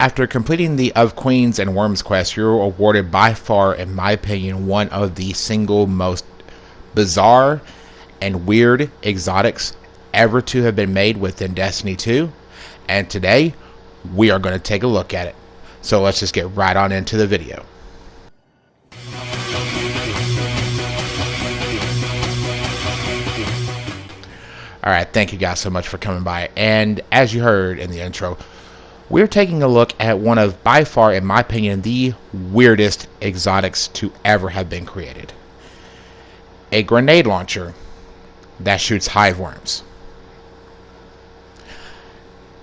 After completing the Of Queens and Worms quest, you're awarded by far, in my opinion, one of the single most bizarre and weird exotics ever to have been made within Destiny 2. And today, we are going to take a look at it. So let's just get right on into the video. Alright, thank you guys so much for coming by. And as you heard in the intro, we're taking a look at one of, by far, in my opinion, the weirdest exotics to ever have been created. A grenade launcher that shoots hive worms.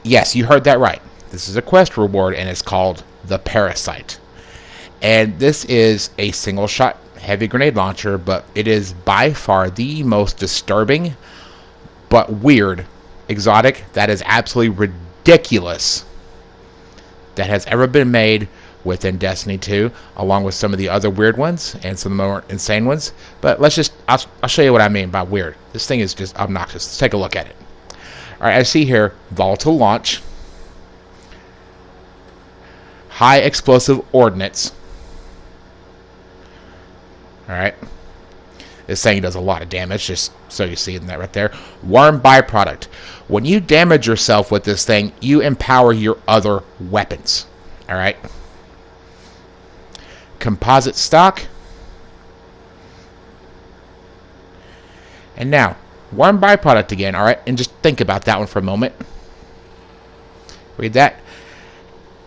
Yes, you heard that right. This is a quest reward and it's called the Parasite. And this is a single shot heavy grenade launcher, but it is by far the most disturbing but weird exotic that is absolutely ridiculous that has ever been made within Destiny 2, along with some of the other weird ones and some more insane ones. But I'll show you what I mean by weird. This thing is just obnoxious. Let's take a look at it. Alright, I see here, volatile launch, high explosive ordnance. Alright. This thing does a lot of damage, just so you see in that right there. Worm byproduct. When you damage yourself with this thing, you empower your other weapons. Alright. Composite stock. And now, worm byproduct again, alright? And just think about that one for a moment. Read that.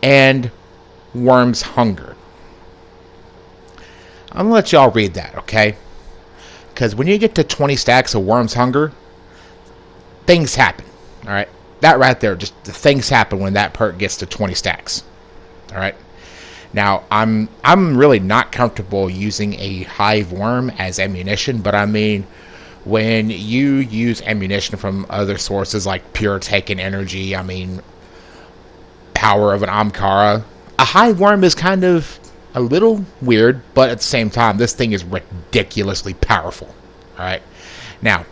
And worm's hunger. I'm going to let y'all read that, okay? Because when you get to 20 stacks of worm's hunger, things happen. Alright? That right there, just the things happen when that perk gets to 20 stacks. Alright? Now, I'm really not comfortable using a hive worm as ammunition, but I mean, when you use ammunition from other sources like pure taken energy, I mean, power of an Amkara, a hive worm is kind of a little weird, but at the same time, this thing is ridiculously powerful. Alright? Now,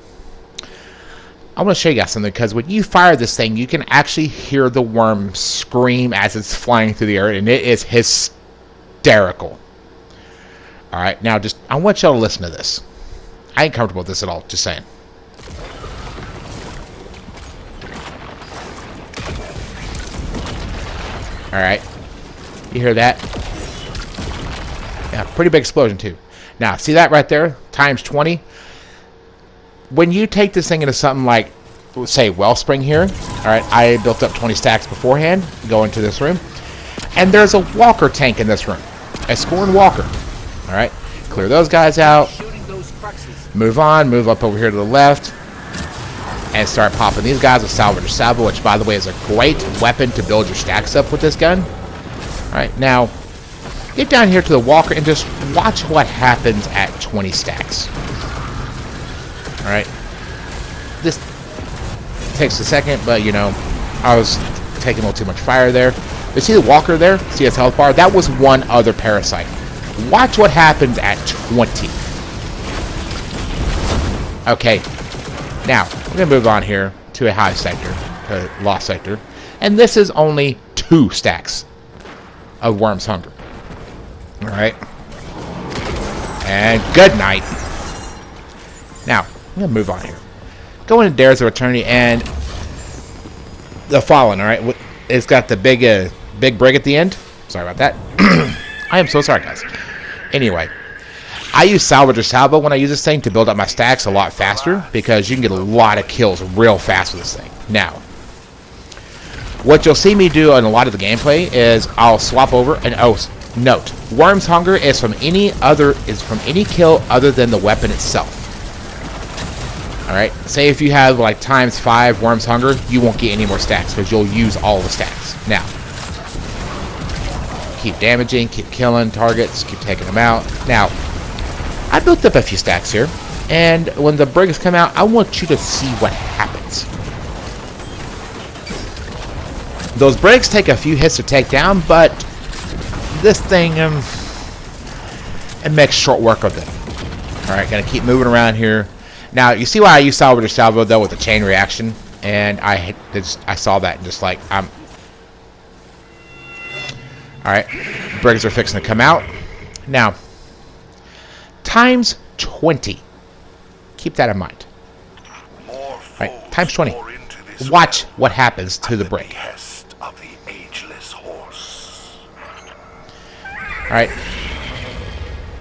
I want to show you guys something, because when you fire this thing, you can actually hear the worm scream as it's flying through the air, and it is hysterical. Alright, now I want y'all to listen to this. I ain't comfortable with this at all, just saying. Alright, you hear that? Yeah, pretty big explosion too. Now, see that right there? Times 20. When you take this thing into something like, say, Wellspring here. Alright, I built up 20 stacks beforehand. Go into this room. And there's a walker tank in this room. A Scorn walker. Alright, clear those guys out. Move on, move up over here to the left. And start popping these guys with Salvage Salvo, which, by the way, is a great weapon to build your stacks up with this gun. Alright, now, get down here to the walker and just watch what happens at 20 stacks. Alright. This takes a second, but, you know, I was taking a little too much fire there. You see the walker there? See its health bar? That was one other Parasite. Watch what happens at 20. Okay. Now, we're going to move on here to a high sector, to lost sector. And this is only 2 stacks of worm's hunger. Alright. And good night. Now, I'm going to move on here. Go into Dares of Eternity and the Fallen, alright? It's got the big brig at the end. Sorry about that. I am so sorry, guys. Anyway, I use Salvage Salvo when I use this thing to build up my stacks a lot faster, because you can get a lot of kills real fast with this thing. Now, what you'll see me do in a lot of the gameplay is I'll swap over and note, Worm's Hunger is from any kill other than the weapon itself. Alright, say if you have like times 5 Worm's Hunger, you won't get any more stacks because you'll use all the stacks. Now, keep damaging, keep killing targets, keep taking them out. Now, I built up a few stacks here, and when the brigs come out, I want you to see what happens. Those brigs take a few hits to take down, but this thing, it makes short work of them. Alright, gotta keep moving around here. Now, you see why I use Salvage Salvo, though, with the chain reaction? And I saw that and just like, Alright, brigs are fixing to come out. Now, times 20. Keep that in mind. Alright, times 20. Watch what happens to the brig. Alright.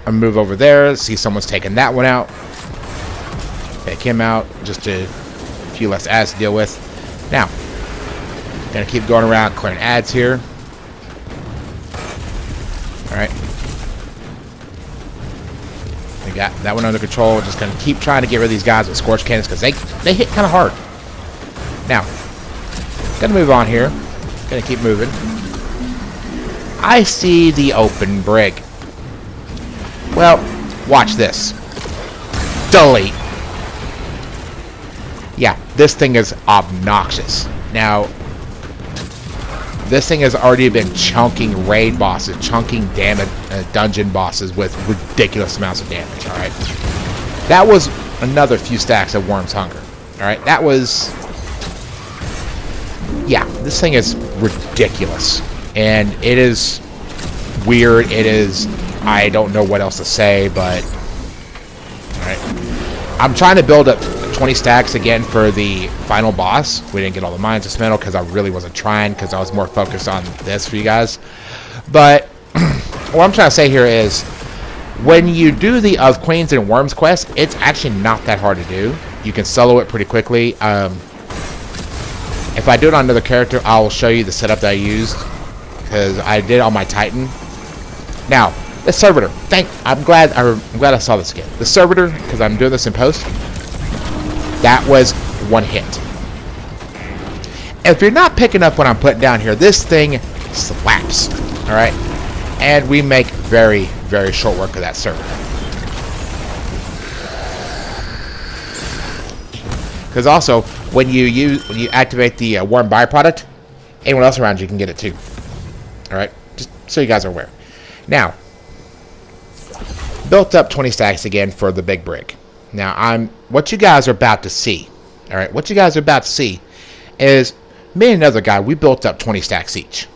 I'll move over there, see someone's taking that one out. Take him out, just a few less ads to deal with. Now, gonna keep going around clearing ads here. Alright. We got that one under control. Just gonna keep trying to get rid of these guys with scorch cannons because they hit kind of hard. Now, gonna move on here. Gonna keep moving. I see the open brig. Well, watch this. Delete. Yeah, this thing is obnoxious. Now, this thing has already been chunking raid bosses, chunking damage dungeon bosses with ridiculous amounts of damage, alright? That was another few stacks of Worm's Hunger, alright? That was... yeah, this thing is ridiculous. And it is weird, it is... I don't know what else to say, but... alright. I'm trying to build up 20 stacks again for the final boss. We didn't get all the mines this metal because I really wasn't trying, because I was more focused on this for you guys. But what I'm trying to say here is, when you do the Of Queens and Worms quest, it's actually not that hard to do. You can solo it pretty quickly. If I do it on another character, I'll show you the setup that I used, because I did it on my Titan. Now, the servitor. I'm glad I saw this again. The servitor, because I'm doing this in post. That was one hit. If you're not picking up what I'm putting down here, this thing slaps. Alright? And we make very, very short work of that servitor. Because also, when you activate the worm byproduct, anyone else around you can get it too. Alright? Just so you guys are aware. Now, built up 20 stacks again for the big brig. Now, what you guys are about to see, alright, what you guys are about to see is me and another guy, we built up 20 stacks each.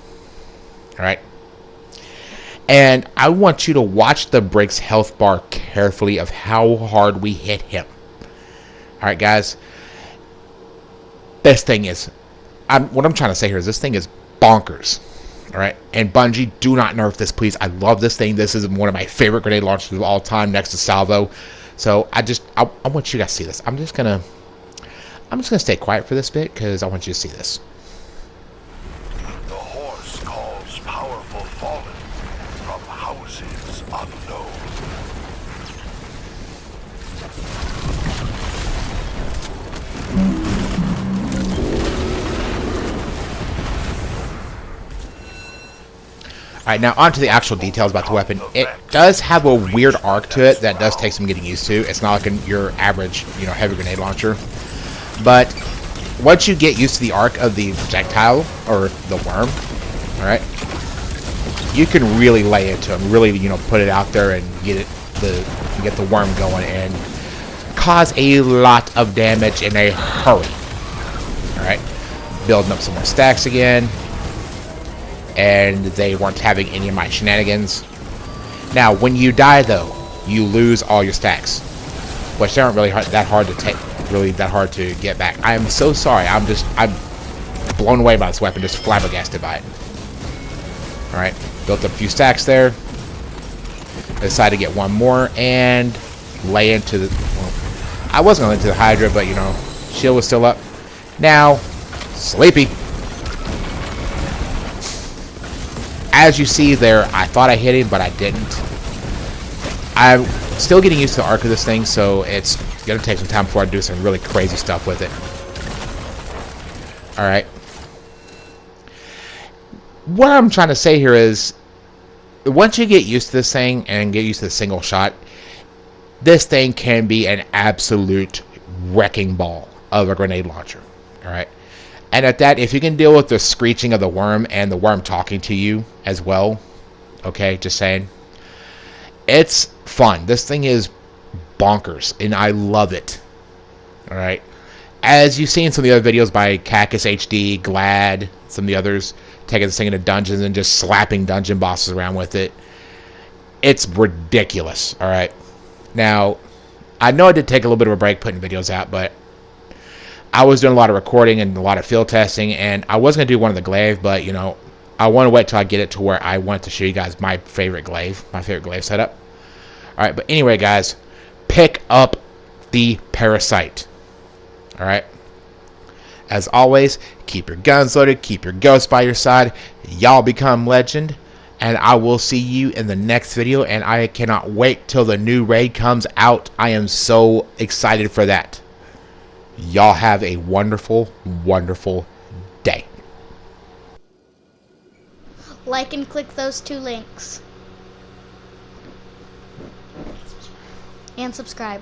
Alright? And I want you to watch the brig's health bar carefully of how hard we hit him. Alright, guys? This thing is, what I'm trying to say here is this thing is bonkers. Alright? And Bungie, do not nerf this, please. I love this thing. This is one of my favorite grenade launchers of all time, next to Salvo. So I want you guys to see this. I'm just gonna stay quiet for this bit because I want you to see this. The horse calls powerful fallen from houses unknown. Alright, now on to the actual details about the weapon. It does have a weird arc to it that does take some getting used to. It's not like your average, heavy grenade launcher. But once you get used to the arc of the projectile, or the worm, alright, you can really lay into him, really, put it out there and get the worm going and cause a lot of damage in a hurry. Alright, building up some more stacks again. And they weren't having any of my shenanigans. Now, when you die, though, you lose all your stacks, which aren't really that hard to get back. I am so sorry. I'm blown away by this weapon, just flabbergasted by it. All right, built up a few stacks there. Decided to get one more and lay into the. Well, I wasn't going to lay into the Hydra, but shield was still up. Now, sleepy. As you see there, I thought I hit him, but I didn't. I'm still getting used to the arc of this thing, so it's going to take some time before I do some really crazy stuff with it. Alright. What I'm trying to say here is, once you get used to this thing and get used to the single shot, this thing can be an absolute wrecking ball of a grenade launcher. Alright. And at that, if you can deal with the screeching of the worm and the worm talking to you as well, okay, just saying, it's fun. This thing is bonkers, and I love it. All right, as you've seen some of the other videos by Cactus HD, Glad, some of the others, taking this thing into dungeons and just slapping dungeon bosses around with it. It's ridiculous. All right. Now, I know I did take a little bit of a break putting videos out, but I was doing a lot of recording and a lot of field testing, and I was going to do one of the glaive, but, you know, I want to wait till I get it to where I want to show you guys my favorite glaive setup. All right, but anyway, guys, pick up the Parasite. All right. As always, keep your guns loaded, keep your ghosts by your side. Y'all become legend, and I will see you in the next video, and I cannot wait till the new raid comes out. I am so excited for that. Y'all have a wonderful, wonderful day. Like and click those 2 links. And subscribe.